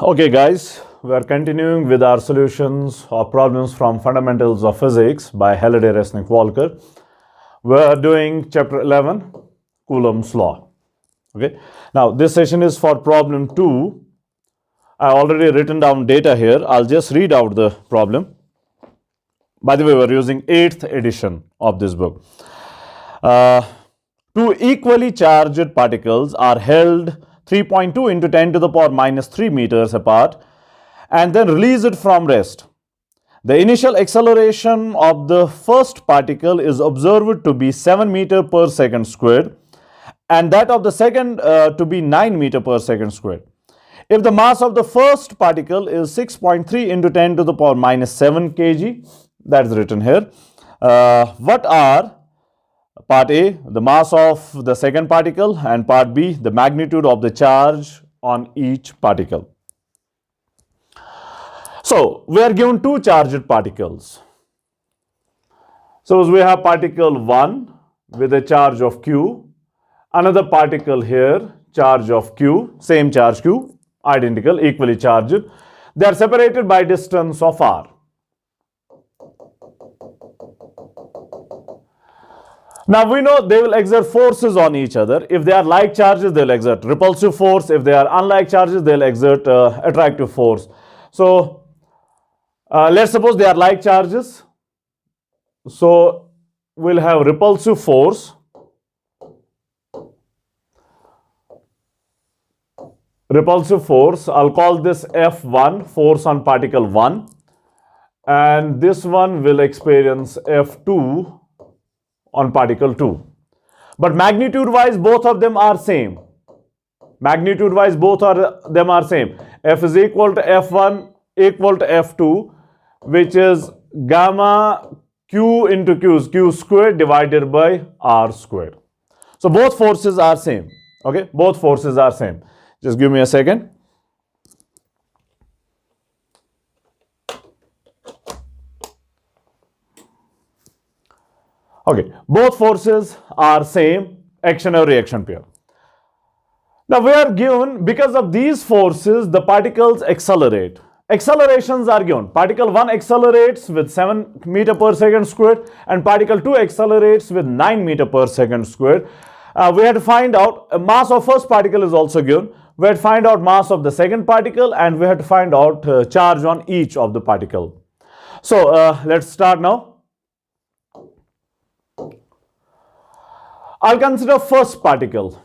Okay guys, we are continuing with our solutions of problems from Fundamentals of Physics by HALLIDAY RESNICK WALKER. We are doing chapter 11, Coulomb's law. Okay, now this session is for problem 2. I already written down data here. I'll just read out the problem. By the way, we're using 8th edition of this book. Two equally charged particles are held 3.2 into 10 to the power minus 3 meters apart and then released from rest. The initial acceleration of the first particle is observed to be 7 meter per second squared and that of the second to be 9 meter per second squared. If the mass of the first particle is 6.3 into 10 to the power minus 7 kg, that's written here, what are part A, the mass of the second particle, and part B, the magnitude of the charge on each particle. So, we are given two charged particles. Suppose we have particle 1 with a charge of Q, another particle here, charge of Q, same charge Q, identical, equally charged. They are separated by distance of R. Now we know they will exert forces on each other. If they are like charges, they will exert repulsive force. If they are unlike charges, they will exert attractive force. So let's suppose they are like charges. So we'll have repulsive force. Repulsive force, I'll call this F1, force on particle 1. And this one will experience F2 on particle 2. But magnitude wise both of them are same. Magnitude wise both of them are same. F is equal to F1 equal to F2, which is gamma Q into Q squared divided by R squared. So both forces are same. Okay, both forces are same. Just give me a second. Okay, both forces are same, action or reaction pair. Now we are given, because of these forces, the particles accelerate. Accelerations are given. Particle 1 accelerates with 7 meter per second squared and particle 2 accelerates with 9 meter per second squared. We had to find out, mass of first particle is also given. We had to find out mass of the second particle and we had to find out charge on each of the particle. So let's start now. I'll consider first particle.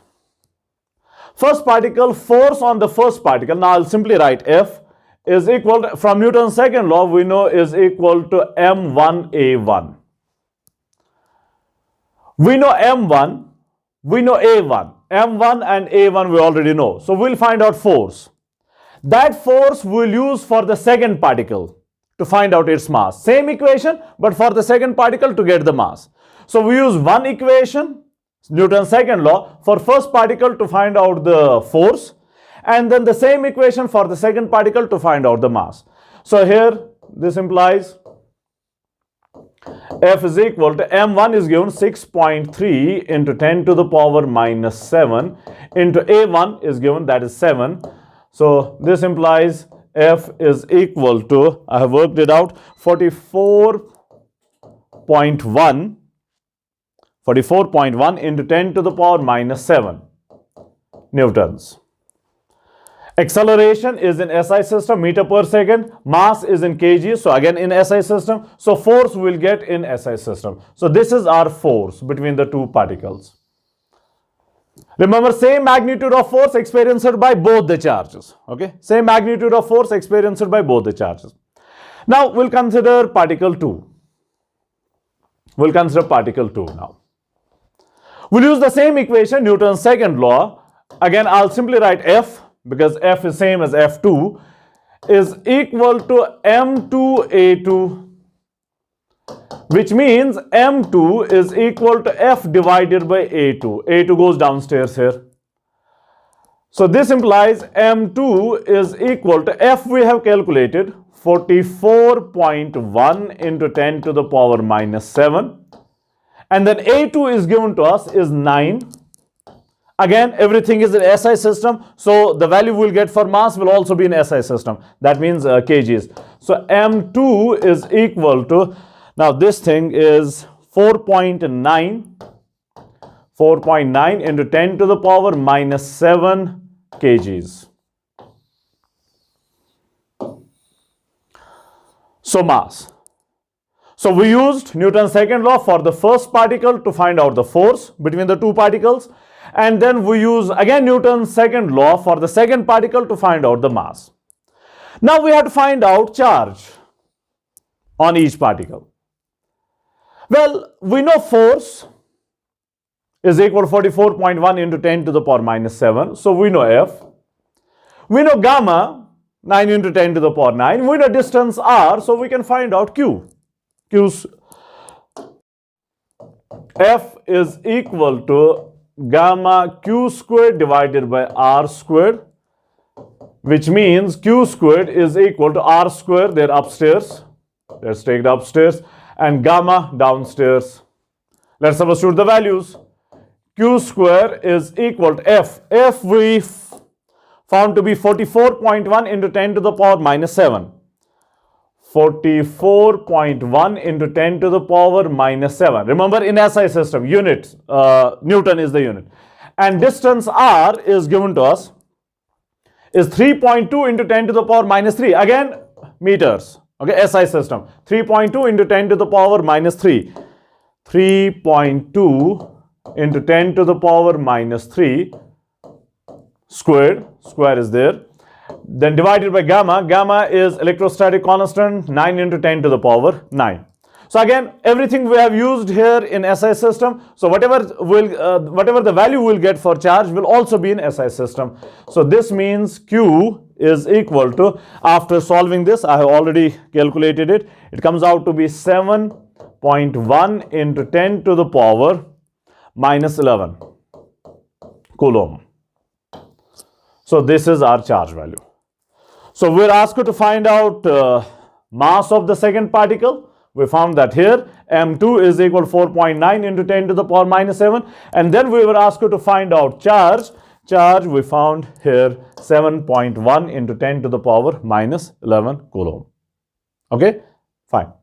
First particle, force on the first particle. Now I'll simply write F is equal to, from Newton's second law, we know is equal to M1A1. We know M1, we know A1. M1 and A1 we already know. So we'll find out force. That force we'll use for the second particle to find out its mass. Same equation, but for the second particle to get the mass. So we use one equation, Newton's second law, for first particle to find out the force, and then the same equation for the second particle to find out the mass. So here this implies F is equal to M1 is given 6.3 into 10 to the power minus 7 into A1 is given, that is 7. So this implies F is equal to, I have worked it out, 44.1 into 10 to the power minus 7 newtons. Acceleration is in SI system, meter per second. Mass is in kg. So again in SI system. So force we'll get in SI system. So this is our force between the two particles. Remember, same magnitude of force experienced by both the charges. Okay, same magnitude of force experienced by both the charges. Now we'll consider particle 2. We'll consider particle 2 now. We'll use the same equation, Newton's second law. Again, I'll simply write F, because F is same as F2, is equal to M2A2, which means M2 is equal to F divided by A2. A2 goes downstairs here. So this implies M2 is equal to F we have calculated 44.1 into 10 to the power minus 7. And then A2 is given to us is 9. Again, everything is in SI system, so the value we'll get for mass will also be in SI system. That means kgs. So m2 is equal to, now this thing is 4.9 into 10 to the power minus 7 kgs. So mass. So we used Newton's second law for the first particle to find out the force between the two particles, and then we use again Newton's second law for the second particle to find out the mass. Now we have to find out charge on each particle. Well, we know force is equal to 44.1 into 10 to the power minus 7. So we know F. We know gamma, 9 into 10 to the power 9. We know distance R, so we can find out Q. F is equal to gamma Q squared divided by R squared, which means Q squared is equal to R squared, they're upstairs. Let's take it upstairs, and gamma downstairs. Let's substitute the values. Q square is equal to F. F we found to be 44.1 into 10 to the power minus 7. 44.1 into 10 to the power minus 7. Remember, in SI system, units, Newton is the unit. And distance R is given to us is 3.2 into 10 to the power minus 3. Again, meters. Okay, SI system. 3.2 into 10 to the power minus 3. 3.2 into 10 to the power minus 3 squared. Square is there. Then divided by gamma. Gamma is electrostatic constant, 9 into 10 to the power 9. So again, everything we have used here in SI system. So whatever the value we'll get for charge will also be in SI system. So this means Q is equal to, after solving this, I have already calculated it. It comes out to be 7.1 into 10 to the power minus 11 coulomb. So this is our charge value. So we're asked to find out mass of the second particle. We found that here m2 is equal to 4.9 into 10 to the power minus 7. And then we were asked to find out charge. Charge we found here 7.1 into 10 to the power minus 11 coulomb. Okay, fine.